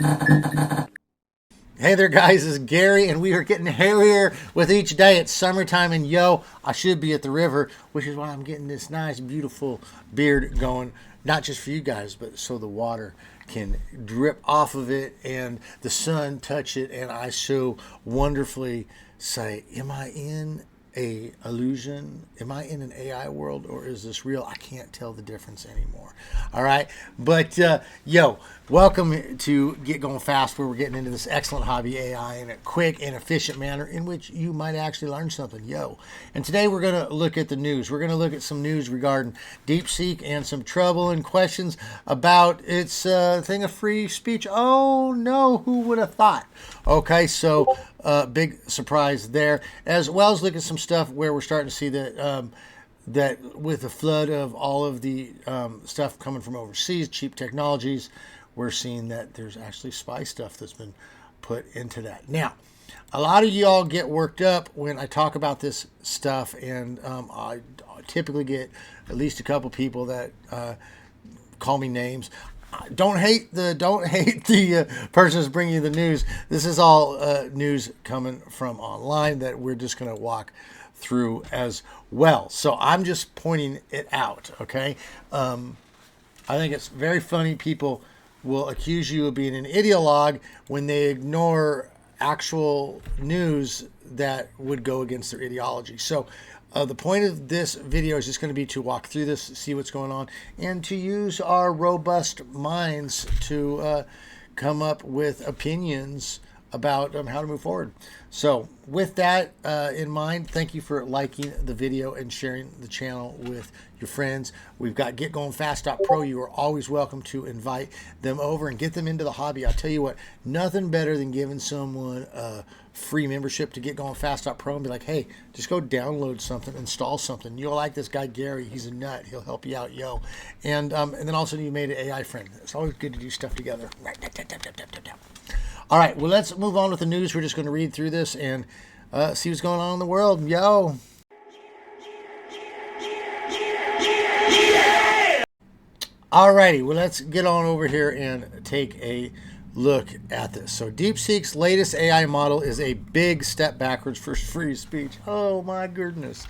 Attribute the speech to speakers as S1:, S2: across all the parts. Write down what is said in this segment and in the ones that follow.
S1: Hey there, guys. It's Gary, and we are getting hairier with each day. It's summertime, and yo, I should be at the river, which is why I'm getting this nice, beautiful beard going. Not just for you guys, but so the water can drip off of it and the sun touch it, and I so wonderfully say, "Am I in a illusion? Am I in an AI world, or is this real? I can't tell the difference anymore." All right, but yo, welcome to Get Going Fast, where we're getting into this excellent hobby AI in a quick and efficient manner in which you might actually learn something. Yo, and today we're going to look at the news. We're going to look at some news regarding DeepSeek and some trouble and questions about its thing of free speech. Oh no, who would have thought? Okay, so big surprise there, as well as look at some stuff where we're starting to see that that with the flood of all of the stuff coming from overseas, cheap technologies, we're seeing that there's actually spy stuff that's been put into that. Now, a lot of y'all get worked up when I talk about this stuff, and I typically get at least a couple people that call me names. Don't hate the person who's bringing you the news. This is all news coming from online that we're just going to walk through as well. So I'm just pointing it out, okay? I think it's very funny. People will accuse you of being an ideologue when they ignore actual news that would go against their ideology. So the point of this video is just going to be to walk through this, see what's going on, and to use our robust minds to come up with opinions about how to move forward. So with that in mind, thank you for liking the video and sharing the channel with your friends. We've got getgoingfast.pro. You are always welcome to invite them over and get them into the hobby. I'll tell you what, nothing better than giving someone a free membership to getgoingfast.pro and be like, hey, just go download something, install something. You'll like this guy Gary. He's a nut. He'll help you out, yo. And then also you made an AI friend. It's always good to do stuff together. All right, well, let's move on with the news. We're just going to read through this and see what's going on in the world. Yo. All righty, well, let's get on over here and take a look at this. So DeepSeek's latest AI model is a big step backwards for free speech. Oh, my goodness.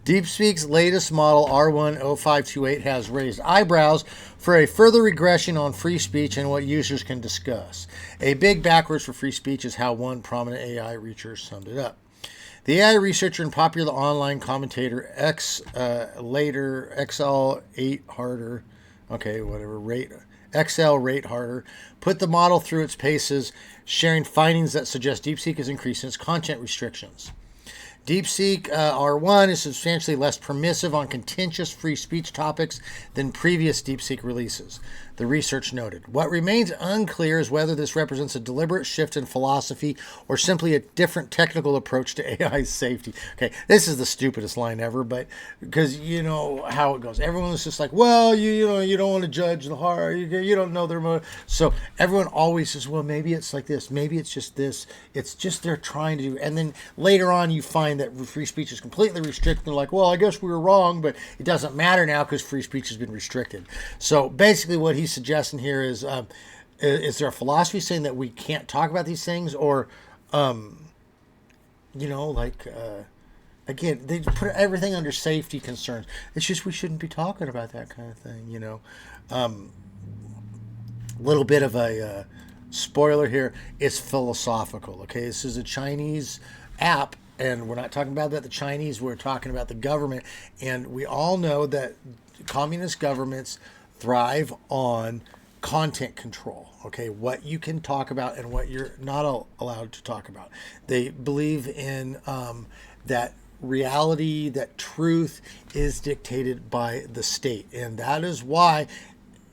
S1: DeepSeek's latest model, R10528, has raised eyebrows for a further regression on free speech and what users can discuss. A big backwards for free speech is how one prominent AI researcher summed it up. The AI researcher and popular online commentator XL8 Harder, okay, whatever, XL Rate Harder, put the model through its paces, sharing findings that suggest DeepSeek is increasing its content restrictions. DeepSeek R1 is substantially less permissive on contentious free speech topics than previous DeepSeek releases, the research noted. What remains unclear is whether this represents a deliberate shift in philosophy or simply a different technical approach to AI safety. Okay, this is the stupidest line ever, but because you know how it goes. Everyone is just like, well, you don't want to judge the heart. You don't know their motive. So everyone always says, well, maybe it's like this. Maybe it's just this. It's just they're trying to do. And then later on you find that free speech is completely restricted. They're like, well, I guess we were wrong, but it doesn't matter now because free speech has been restricted. So basically what he's suggesting here is there a philosophy saying that we can't talk about these things, or again, they put everything under safety concerns. It's just we shouldn't be talking about that kind of thing, little bit of a spoiler here. It's philosophical. Okay, this is a Chinese app, and we're not talking about the Chinese. We're talking about the government, and we all know that communist governments thrive on content control. Okay, what you can talk about and what you're not allowed to talk about. They believe in that reality, that truth is dictated by the state, and that is why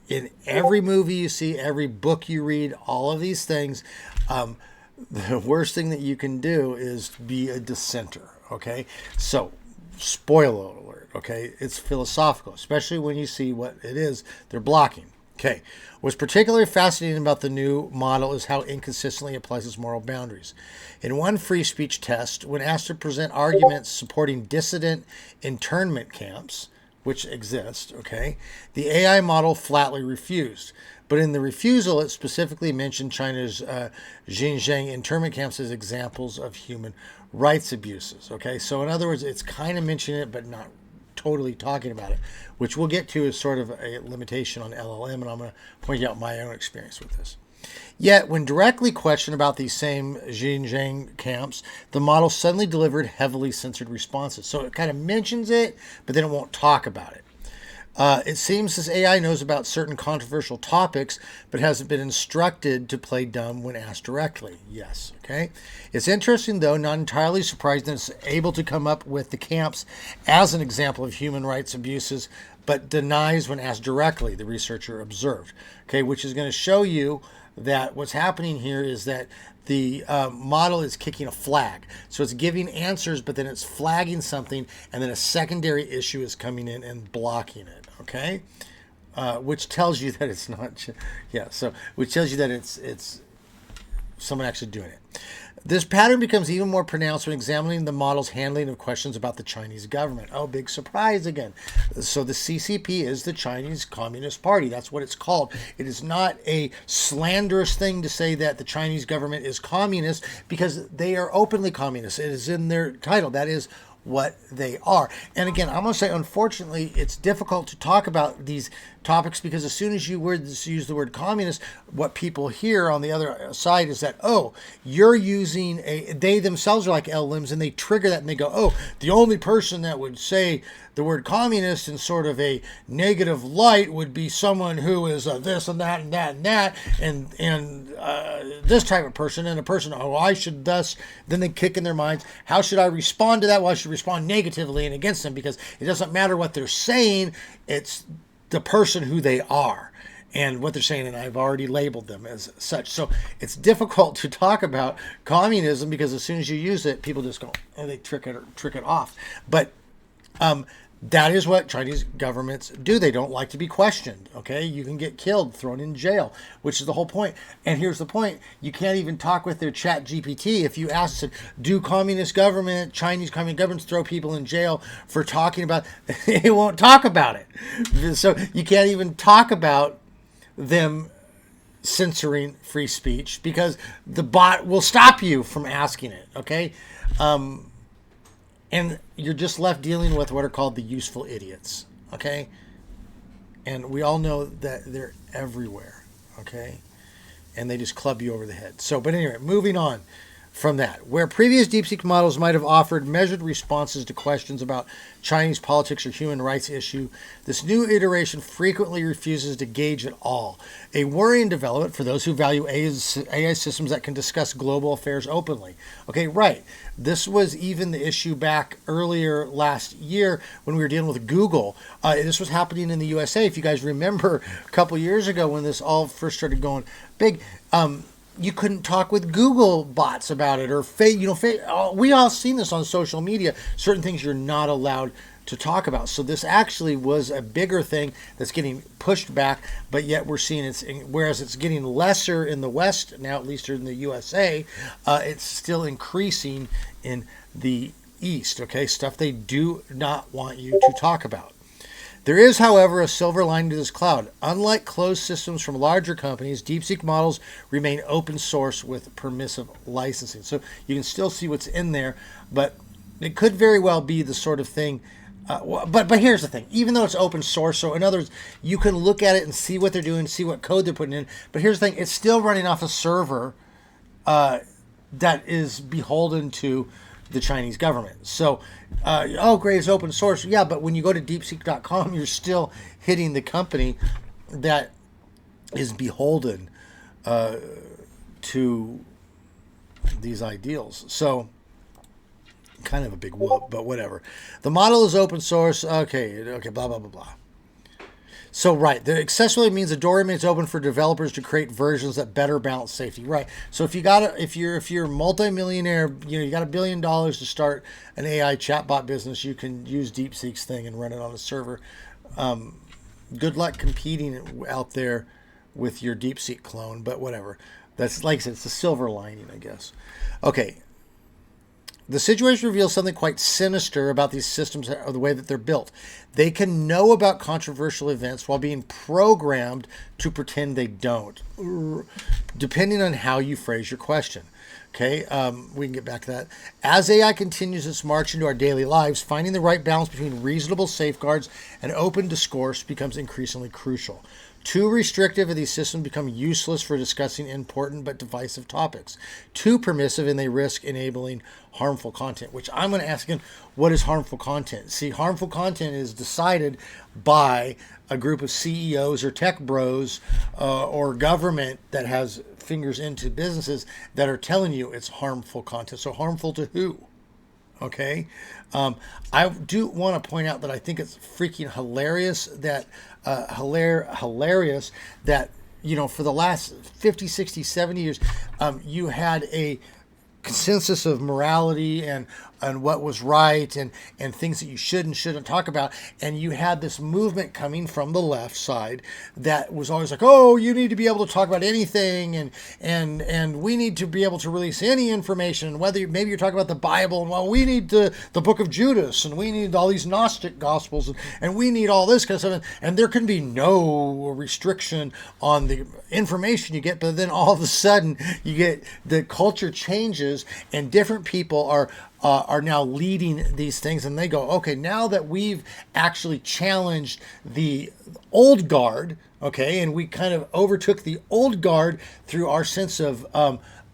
S1: in every movie you see, every book you read, all of these things, the worst thing that you can do is be a dissenter. Okay, so spoiler alert. Okay, it's philosophical, especially when you see what it is they're blocking. Okay, what's particularly fascinating about the new model is how inconsistently it applies its moral boundaries. In one free speech test, when asked to present arguments supporting dissident internment camps, which exist, okay, the AI model flatly refused. But in the refusal, it specifically mentioned China's Xinjiang internment camps as examples of human rights abuses. Okay, so in other words, it's kind of mentioning it, but not totally talking about it, which we'll get to as sort of a limitation on LLM, and I'm going to point out my own experience with this. Yet, when directly questioned about these same Xinjiang camps, the model suddenly delivered heavily censored responses. So it kind of mentions it, but then it won't talk about it. It seems this AI knows about certain controversial topics, but hasn't been instructed to play dumb when asked directly. Yes, okay. It's interesting, though, not entirely surprising that it's able to come up with the camps as an example of human rights abuses, but denies when asked directly, the researcher observed. Okay, which is going to show you that what's happening here is that the model is kicking a flag. So it's giving answers, but then it's flagging something, and then a secondary issue is coming in and blocking it. Okay, which tells you that it's not. Which tells you that it's someone actually doing it. This pattern becomes even more pronounced when examining the model's handling of questions about the Chinese government. Oh, big surprise again. So the CCP is the Chinese Communist Party. That's what it's called. It is not a slanderous thing to say that the Chinese government is communist, because they are openly communist. It is in their title. That is what they are. And again, I'm going to say, unfortunately, it's difficult to talk about these topics because as soon as you use the word communist, what people hear on the other side is that, oh, you're using they themselves are like LLMs, and they trigger that and they go, oh, the only person that would say the word communist in sort of a negative light would be someone who is this and that and that and that and this type of person, and a person, oh, I should thus, then they kick in their minds, how should I respond to that? Well, I should respond negatively and against them, because it doesn't matter what they're saying, it's the person who they are and what they're saying, and I've already labeled them as such. So it's difficult to talk about communism because as soon as you use it, people just go, and they trick it off. But that is what Chinese governments do. They don't like to be questioned. Okay, you can get killed, thrown in jail, which is the whole point. And here's the point: you can't even talk with their Chat GPT. If you ask them, do Chinese communist governments throw people in jail for talking about? It won't talk about it. So you can't even talk about them censoring free speech because the bot will stop you from asking it. Okay. And you're just left dealing with what are called the useful idiots, okay? And we all know that they're everywhere, okay? And they just club you over the head. So, but anyway, moving on from that. Where previous DeepSeek models might have offered measured responses to questions about Chinese politics or human rights issue, this new iteration frequently refuses to gauge at all. A worrying development for those who value AI systems that can discuss global affairs openly. Okay, right. This was even the issue back earlier last year when we were dealing with Google. This was happening in the USA. If you guys remember a couple years ago when this all first started going big, you couldn't talk with Google bots about it, or we all seen this on social media. Certain things you're not allowed to talk about. So this actually was a bigger thing that's getting pushed back, but yet we're seeing whereas it's getting lesser in the West now, at least in the USA, it's still increasing in the East. Okay, stuff they do not want you to talk about. There is, however, a silver lining to this cloud. Unlike closed systems from larger companies, DeepSeek models remain open source with permissive licensing. So you can still see what's in there, but it could very well be the sort of thing. But here's the thing. Even though it's open source, so in other words, you can look at it and see what they're doing, see what code they're putting in. But here's the thing. It's still running off a server that is beholden to the Chinese government. So, great, it's open source. Yeah, but when you go to deepseek.com, you're still hitting the company that is beholden to these ideals. So, kind of a big whoop, but whatever. The model is open source. Okay, blah, blah, blah, blah. So, right, the accessibility means the door remains open for developers to create versions that better balance safety. Right. So if you're a multimillionaire, you got $1 billion to start an AI chatbot business, you can use DeepSeek's thing and run it on a server. Good luck competing out there with your DeepSeek clone, but whatever. That's, like I said, it's a silver lining, I guess. Okay. The situation reveals something quite sinister about these systems or the way that they're built. They can know about controversial events while being programmed to pretend they don't, depending on how you phrase your question. Okay, we can get back to that. As AI continues its march into our daily lives, finding the right balance between reasonable safeguards and open discourse becomes increasingly crucial. Too restrictive of these systems become useless for discussing important but divisive topics. Too permissive and they risk enabling harmful content, which I'm going to ask again, what is harmful content? See, harmful content is decided by a group of CEOs or tech bros or government that has fingers into businesses that are telling you it's harmful content. So harmful to who? Okay. I do want to point out that I think it's freaking hilarious that hilarious that, you know, for the last 50, 60, 70 years, you had a consensus of morality and what was right and things that you should and shouldn't talk about. And you had this movement coming from the left side that was always like, oh, you need to be able to talk about anything and we need to be able to release any information, whether maybe you're talking about the Bible and well, we need the book of Judas and we need all these Gnostic gospels and we need all this kind of stuff. And there can be no restriction on the information you get, but then all of a sudden you get the culture changes and different people are now leading these things, and they go, okay, now that we've actually challenged the old guard, okay, and we kind of overtook the old guard through our sense of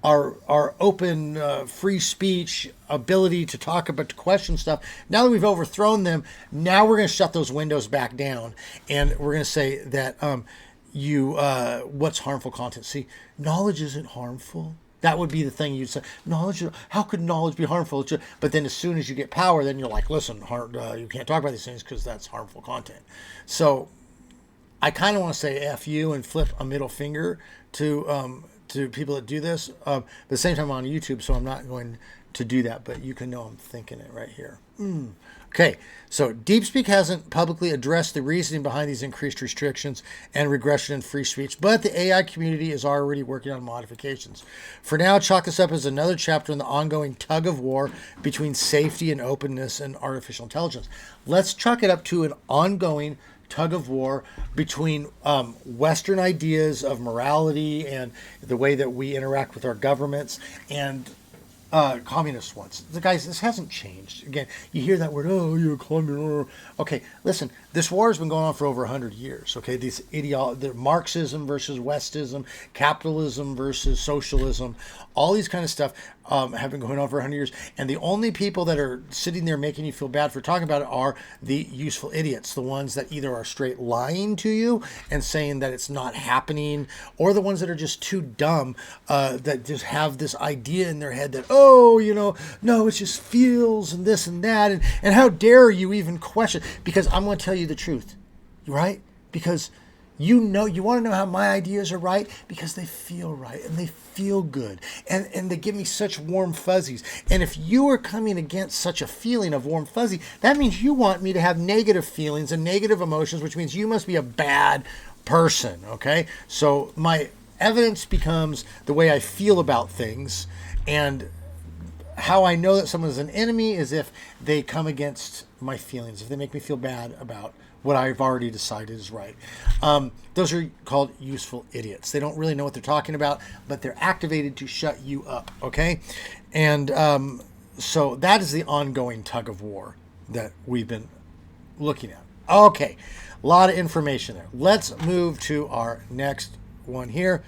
S1: our open free speech ability to talk about, to question stuff. Now that we've overthrown them, now we're going to shut those windows back down, and we're going to say that what's harmful content. See, knowledge isn't harmful. That would be the thing you'd say. Knowledge, how could knowledge be harmful? But then as soon as you get power, then you're like, listen, you can't talk about these things because that's harmful content. So I kind of want to say F you and flip a middle finger to people that do this. But at the same time, I'm on YouTube, so I'm not going to do that. But you can know I'm thinking it right here. Okay, so DeepSeek hasn't publicly addressed the reasoning behind these increased restrictions and regression in free speech, but the AI community is already working on modifications. For now, chalk this up as another chapter in the ongoing tug of war between safety and openness and artificial intelligence. Let's chalk it up to an ongoing tug of war between Western ideas of morality and the way that we interact with our governments and communist ones. The guys, this hasn't changed. Again, you hear that word, oh, you're a communist. Okay, listen, this war has been going on for over 100 years. Okay, the Marxism versus Westism, capitalism versus socialism, all these kind of stuff have been going on for 100 years. And the only people that are sitting there making you feel bad for talking about it are the useful idiots, the ones that either are straight lying to you and saying that it's not happening, or the ones that are just too dumb that just have this idea in their head that, oh, you know, no, it just feels and this and that. And how dare you even question? Because I'm going to tell you the truth, right? Because you want to know how my ideas are right? Because they feel right and they feel good and they give me such warm fuzzies. And if you are coming against such a feeling of warm fuzzy, that means you want me to have negative feelings and negative emotions, which means you must be a bad person, okay? So my evidence becomes the way I feel about things, and how I know that someone is an enemy is if they come against my feelings, if they make me feel bad about what I've already decided is right. Those are called useful idiots. They don't really know what they're talking about, but they're activated to shut you up, okay? And so that is the ongoing tug of war that we've been looking at. Okay, a lot of information there. Let's move to our next one here.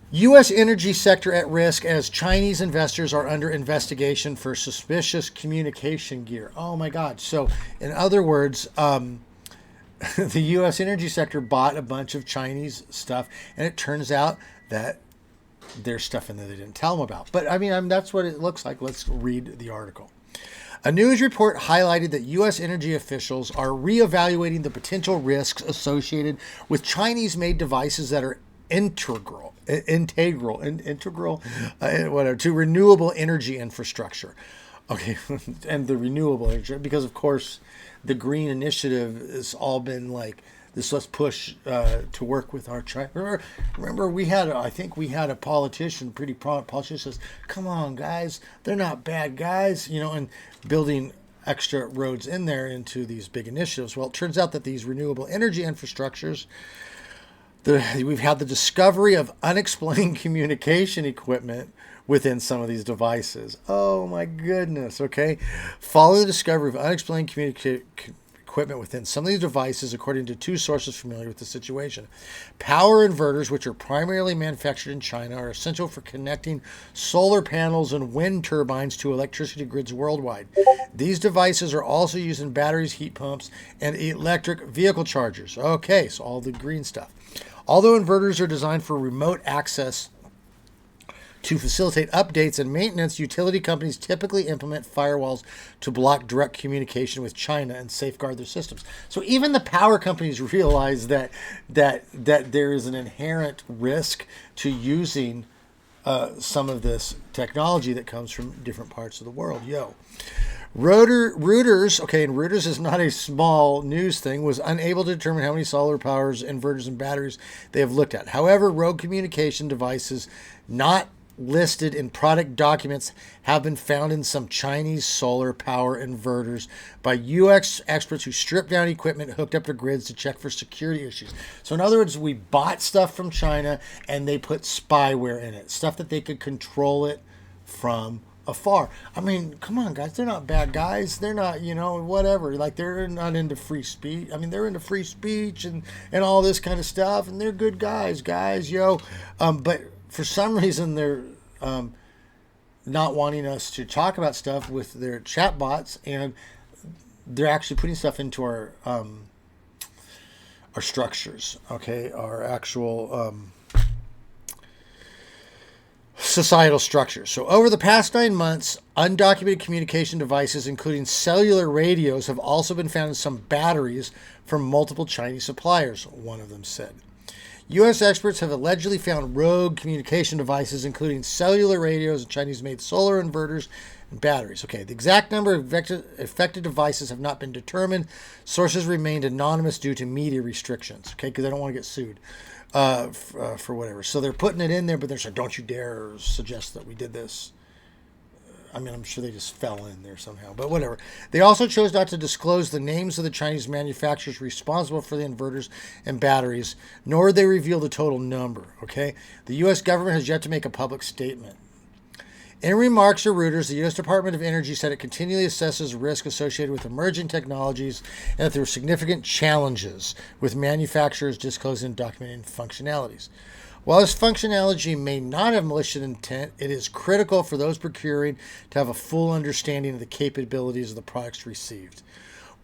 S1: U.S. energy sector at risk as Chinese investors are under investigation for suspicious communication gear. Oh my God. So in other words, the U.S. energy sector bought a bunch of Chinese stuff, and it turns out that there's stuff in there they didn't tell them about. But I mean, that's what it looks like. Let's read the article. A news report highlighted that U.S. energy officials are reevaluating the potential risks associated with Chinese-made devices that are integral to renewable energy infrastructure. Okay, and the renewable energy, because of course the green initiative has all been like this let's push to work with our China. Remember, I think we had a politician, pretty prominent politician, says, "Come on, guys, they're not bad guys," and building extra roads in there into these big initiatives. Well, it turns out that these renewable energy infrastructures, we've had the discovery of unexplained communication equipment within some of these devices. Oh my goodness. Okay. Following the discovery of unexplained equipment within some of these devices, according to two sources familiar with the situation. Power inverters, which are primarily manufactured in China, are essential for connecting solar panels and wind turbines to electricity grids worldwide. These devices are also used in batteries, heat pumps, and electric vehicle chargers. Okay, so all the green stuff. Although inverters are designed for remote access to facilitate updates and maintenance, utility companies typically implement firewalls to block direct communication with China and safeguard their systems. So even the power companies realize that there is an inherent risk to using some of this technology that comes from different parts of the world. Reuters, and Reuters is not a small news thing, was unable to determine how many solar powers, inverters, and batteries they have looked at. However, rogue communication devices not listed in product documents have been found in some Chinese solar power inverters by UX experts who stripped down equipment hooked up to grids to check for security issues. So in other words, we bought stuff from China and they put spyware in it, stuff that they could control it from afar. I mean, come on, guys. They're not bad guys. They're not, whatever. Like, they're not into free speech. I mean, they're into free speech and all this kind of stuff, and they're good guys, but for some reason, they're not wanting us to talk about stuff with their chat bots, and they're actually putting stuff into our structures, okay? Our actual societal structures. So over the past 9 months, undocumented communication devices, including cellular radios, have also been found in some batteries from multiple Chinese suppliers, one of them said. U.S. experts have allegedly found rogue communication devices, including cellular radios and Chinese-made solar inverters and batteries. Okay, the exact number of affected devices have not been determined. Sources remained anonymous due to media restrictions, okay, because they don't want to get sued for whatever. So they're putting it in there, but they're saying, don't you dare suggest that we did this. I mean, I'm sure they just fell in there somehow, but whatever. They also chose not to disclose the names of the Chinese manufacturers responsible for the inverters and batteries, nor did they reveal the total number, okay? The U.S. government has yet to make a public statement. In remarks to Reuters, the U.S. Department of Energy said it continually assesses risk associated with emerging technologies and that there were significant challenges with manufacturers disclosing and documenting functionalities. While this functionality may not have malicious intent, it is critical for those procuring to have a full understanding of the capabilities of the products received.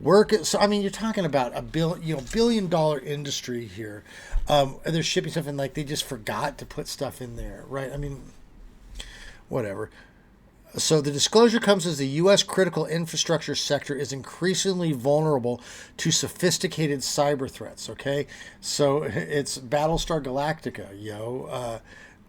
S1: So I mean, you're talking about a billion-dollar industry here. They're shipping stuff and like they just forgot to put stuff in there, right? I mean, whatever. So the disclosure comes as the U.S. critical infrastructure sector is increasingly vulnerable to sophisticated cyber threats, okay? So it's Battlestar Galactica,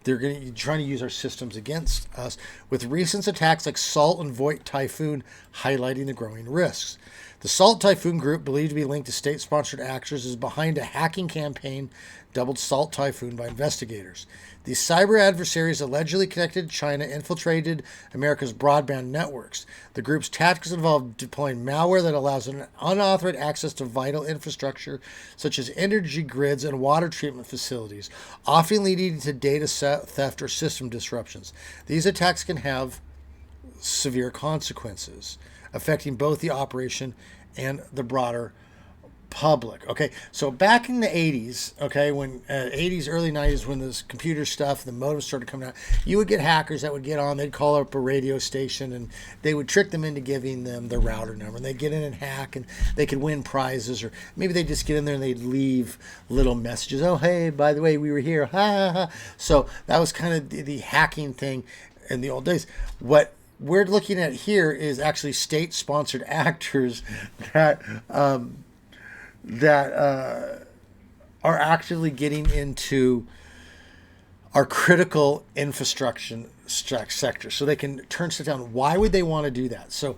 S1: They're trying to use our systems against us, with recent attacks like Salt and Voigt Typhoon highlighting the growing risks. The Salt Typhoon group, believed to be linked to state-sponsored actors, is behind a hacking campaign dubbed Salt Typhoon by investigators. These cyber adversaries allegedly connected to China infiltrated America's broadband networks. The group's tactics involve deploying malware that allows an unauthorized access to vital infrastructure, such as energy grids and water treatment facilities, often leading to data theft or system disruptions. These attacks can have severe consequences, affecting both the operation and the broader public. Okay, so back in the 80s, okay, when 80s, early 90s, when this computer stuff, the modems started coming out, you would get hackers that would get on, they'd call up a radio station and they would trick them into giving them the router number, and they'd get in and hack and they could win prizes, or maybe they'd just get in there and they'd leave little messages. Oh, hey, by the way, we were here. Ha, ha, ha. So that was kind of the hacking thing in the old days. What we're looking at here is actually state-sponsored actors that are actually getting into our critical infrastructure sector, so they can turn stuff down. Why would they want to do that? So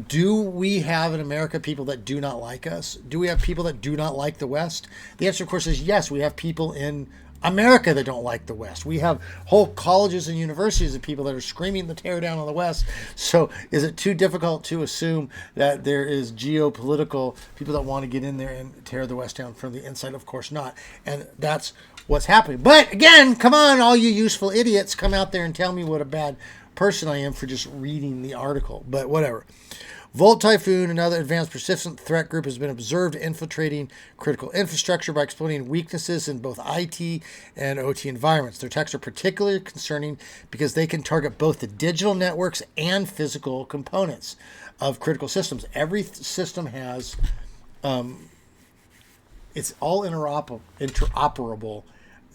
S1: do we have in America people that do not like us? Do we have people that do not like the West? The answer, of course, is yes. We have people in America that don't like the West. We have whole colleges and universities of people that are screaming the tear down on the West. So is it too difficult to assume that there is geopolitical people that want to get in there and tear the West down from the inside? Of course not. And that's what's happening. But again, come on, all you useful idiots, come out there and tell me what a bad person I am for just reading the article. But whatever. Volt Typhoon, another advanced persistent threat group, has been observed infiltrating critical infrastructure by exploiting weaknesses in both IT and OT environments. Their attacks are particularly concerning because they can target both the digital networks and physical components of critical systems. Every system has, it's all interoperable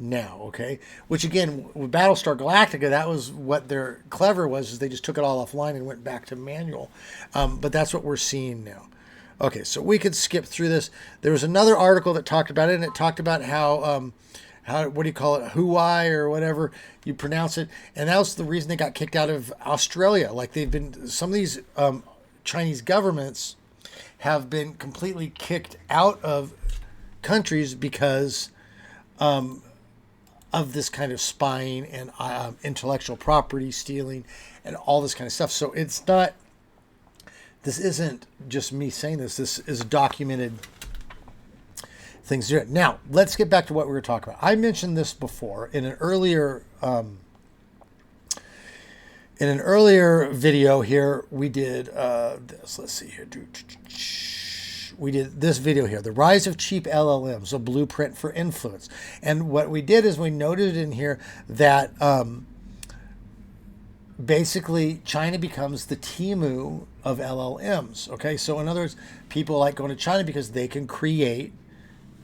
S1: now, okay? Which again, with Battlestar Galactica, that was what their clever was, is they just took it all offline and went back to manual. But that's what we're seeing now. Okay, so we could skip through this. There was another article that talked about it, and it talked about how what do you call it, Huawei or whatever you pronounce it, and that was the reason they got kicked out of Australia. Like they've been, some of these Chinese governments have been completely kicked out of countries because of this kind of spying and intellectual property stealing and all this kind of stuff. So it's not, this isn't just me saying this. This is documented things to do. Now, let's get back to what we were talking about. I mentioned this before in an earlier video here. We did this. Let's see here. We did this video here, the rise of cheap LLMs, a blueprint for influence. And what we did is we noted in here that basically China becomes the Temu of LLMs. Okay, so in other words, people like going to China because they can create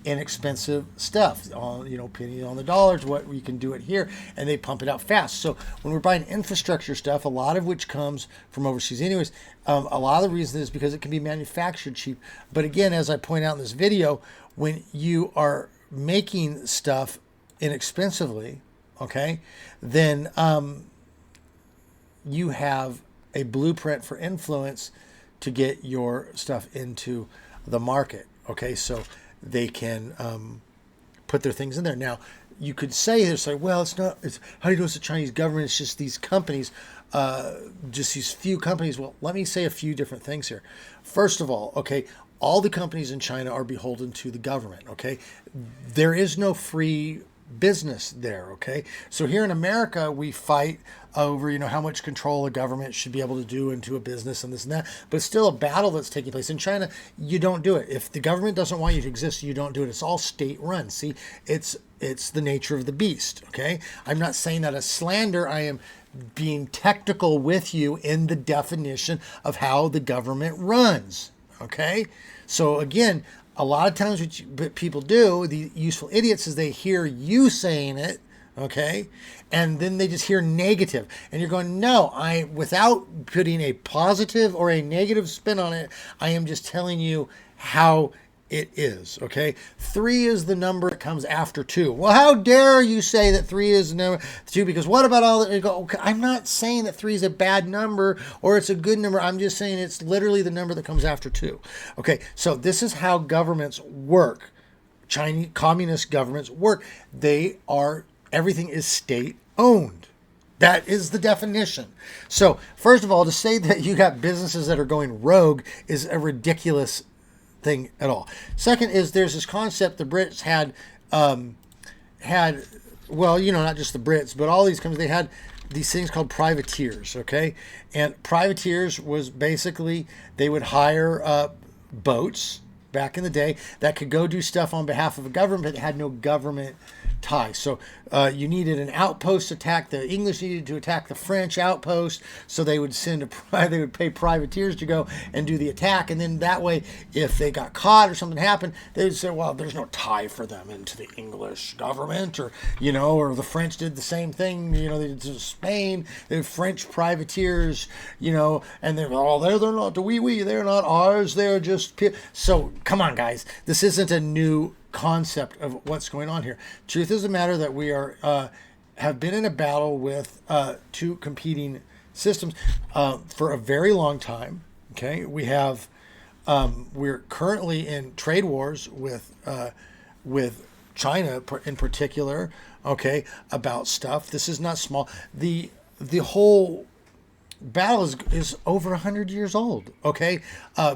S1: inexpensive stuff on, penny on the dollars, what we can do it here, and they pump it out fast. So when we're buying infrastructure stuff, a lot of which comes from overseas anyways, a lot of the reason is because it can be manufactured cheap. But again, as I point out in this video, when you are making stuff inexpensively, okay, then you have a blueprint for influence to get your stuff into the market. Okay, so they can put their things in there. Now, you could say this, like, well, it's not, it's, how do you know it's the Chinese government? It's just these companies, just these few companies. Well, let me say a few different things here. First of all, okay, all the companies in China are beholden to the government, okay? There is no free business there, okay? So here in America, we fight over, how much control a government should be able to do into a business and this and that, but it's still a battle that's taking place. In China, you don't do it. If the government doesn't want you to exist, you don't do it. It's all state run. See, it's the nature of the beast, okay? I'm not saying that as slander. I am being technical with you in the definition of how the government runs, okay? So again, a lot of times what people do, the useful idiots, is they hear you saying it, okay, and then they just hear negative, and you're going, no, without putting a positive or a negative spin on it, I am just telling you how it is, okay? 3 is the number that comes after 2. Well, how dare you say that 3 is the number 2? Because what about all that? You go, okay, I'm not saying that 3 is a bad number or it's a good number. I'm just saying it's literally the number that comes after 2. Okay, so this is how governments work. Chinese communist governments work. Everything is state owned. That is the definition. So first of all, to say that you got businesses that are going rogue is a ridiculous thing at all. Second is there's this concept the Brits had, well, not just the Brits, but all these companies, they had these things called privateers, okay? And privateers was basically, they would hire boats back in the day that could go do stuff on behalf of a government that had no government tie. So you needed an outpost attack. The English needed to attack the French outpost, so they would they would pay privateers to go and do the attack, and then that way, if they got caught or something happened, they would say, well, there's no tie for them into the English government, or or the French did the same thing. They did to Spain. The French privateers, and they're not they're not ours. They're just so. Come on, guys, this isn't a new concept of what's going on here. Truth is the matter that we are have been in a battle with 2 competing systems for a very long time. Okay, we're currently in trade wars with China in particular. Okay, about stuff. This is not small. The whole battle is over 100 years old. Okay,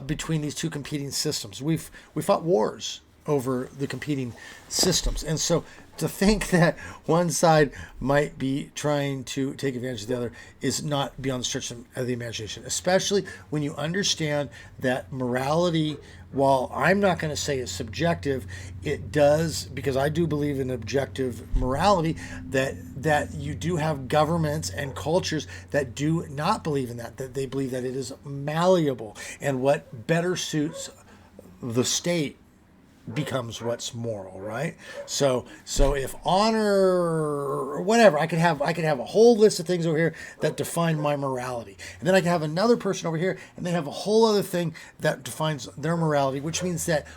S1: between these two competing systems, we fought wars over the competing systems, and so to think that one side might be trying to take advantage of the other is not beyond the stretch of the imagination, especially when you understand that morality, while I'm not going to say is subjective, it does, because I do believe in objective morality, that you do have governments and cultures that do not believe in that they believe that it is malleable, and what better suits the state becomes what's moral, right? So if honor or whatever, I could have a whole list of things over here that define my morality, and then I can have another person over here and they have a whole other thing that defines their morality, which means that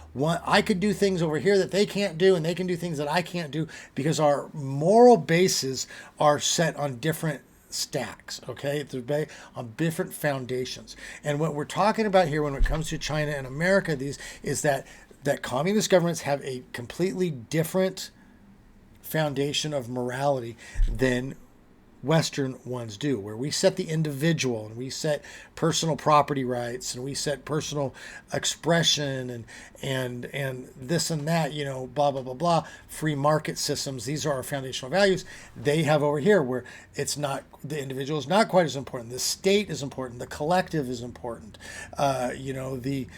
S1: I could do things over here that they can't do, and they can do things that I can't do, because our moral bases are set on different stacks. Okay, they're on different foundations. And what we're talking about here when it comes to China and America, is that communist governments have a completely different foundation of morality than Western ones do, where we set the individual and we set personal property rights and we set personal expression and this and that, blah, blah, blah, blah, free market systems. These are our foundational values. They have over here where it's not, the individual is not quite as important. The state is important. The collective is important. The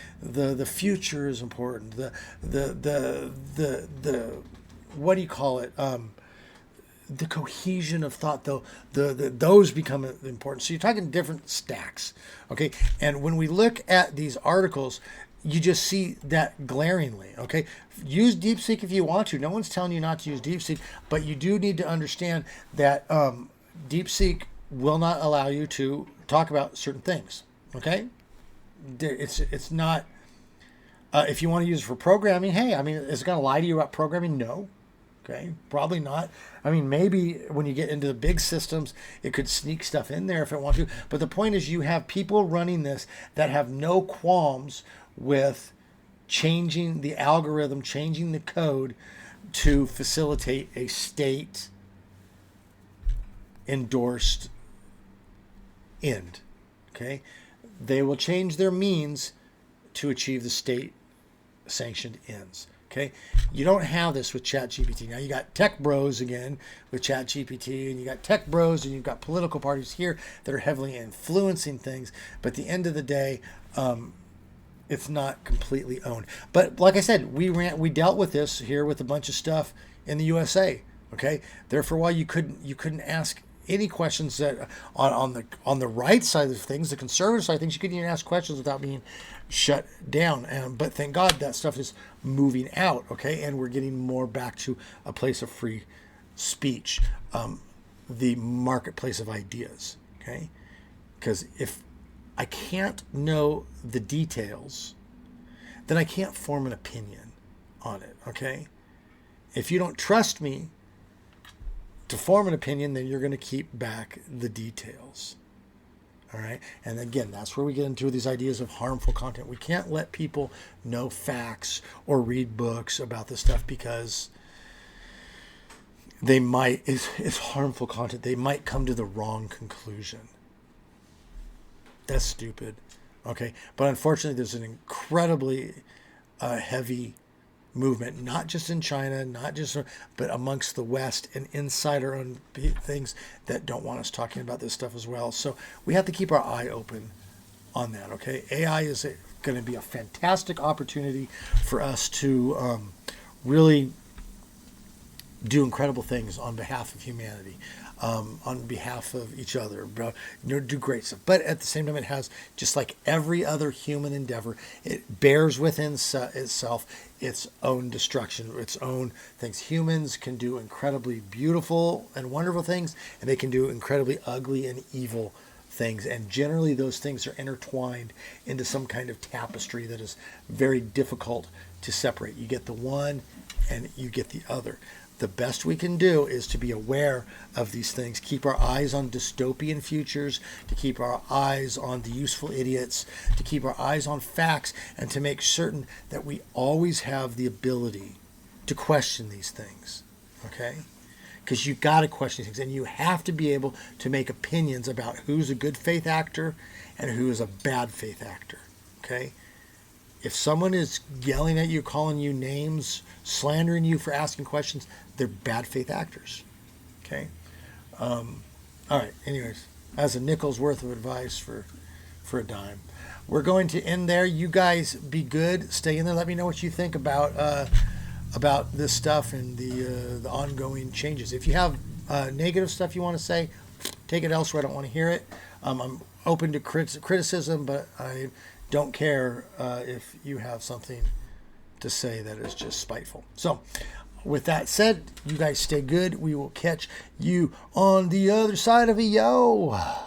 S1: future is important. The what do you call it? The cohesion of thought, though, those become important. So you're talking different stacks, okay? And when we look at these articles, you just see that glaringly, okay? Use DeepSeek if you want to. No one's telling you not to use DeepSeek, but you do need to understand that DeepSeek will not allow you to talk about certain things, okay? It's not. If you want to use it for programming, hey, I mean, is it going to lie to you about programming? No. Okay, probably not. I mean, maybe when you get into the big systems, it could sneak stuff in there if it wants to. But the point is, you have people running this that have no qualms with changing the algorithm, changing the code to facilitate a state endorsed end. Okay, they will change their means to achieve the state sanctioned ends. Okay, you don't have this with ChatGPT. Now you got tech bros again with ChatGPT, and you got tech bros, and you've got political parties here that are heavily influencing things. But at the end of the day, it's not completely owned. But like I said, we dealt with this here with a bunch of stuff in the USA. Okay, there for a while you couldn't ask any questions that on the right side of things, the conservative side of things, you couldn't even ask questions without being shut down. But thank God that stuff is moving out, okay? And we're getting more back to a place of free speech, the marketplace of ideas, okay? Because if I can't know the details, then I can't form an opinion on it, okay? If you don't trust me to form an opinion, then you're going to keep back the details. All right. And again, that's where we get into these ideas of harmful content. We can't let people know facts or read books about this stuff because they might, it's harmful content. They might come to the wrong conclusion. That's stupid. Okay. But unfortunately, there's an incredibly heavy movement, not just in China, but amongst the West and inside our own things that don't want us talking about this stuff as well. So we have to keep our eye open on that. Okay, AI is going to be a fantastic opportunity for us to really do incredible things on behalf of humanity, on behalf of each other, do great stuff. But at the same time, it has, just like every other human endeavor, it bears within itself its own destruction, its own things. Humans can do incredibly beautiful and wonderful things, and they can do incredibly ugly and evil things. And generally, those things are intertwined into some kind of tapestry that is very difficult to separate. You get the one and you get the other. The best we can do is to be aware of these things, keep our eyes on dystopian futures, to keep our eyes on the useful idiots, to keep our eyes on facts, and to make certain that we always have the ability to question these things, okay? Because you got to question things, and you have to be able to make opinions about who's a good faith actor and who is a bad faith actor, okay? If someone is yelling at you, calling you names, slandering you for asking questions, they're bad faith actors. Okay? All right. Anyways, that's a nickel's worth of advice for a dime. We're going to end there. You guys be good. Stay in there. Let me know what you think about this stuff and the ongoing changes. If you have negative stuff you want to say, take it elsewhere. I don't want to hear it. I'm open to criticism, but I don't care if you have something to say that is just spiteful. So, with that said, you guys stay good. We will catch you on the other side of it, yo.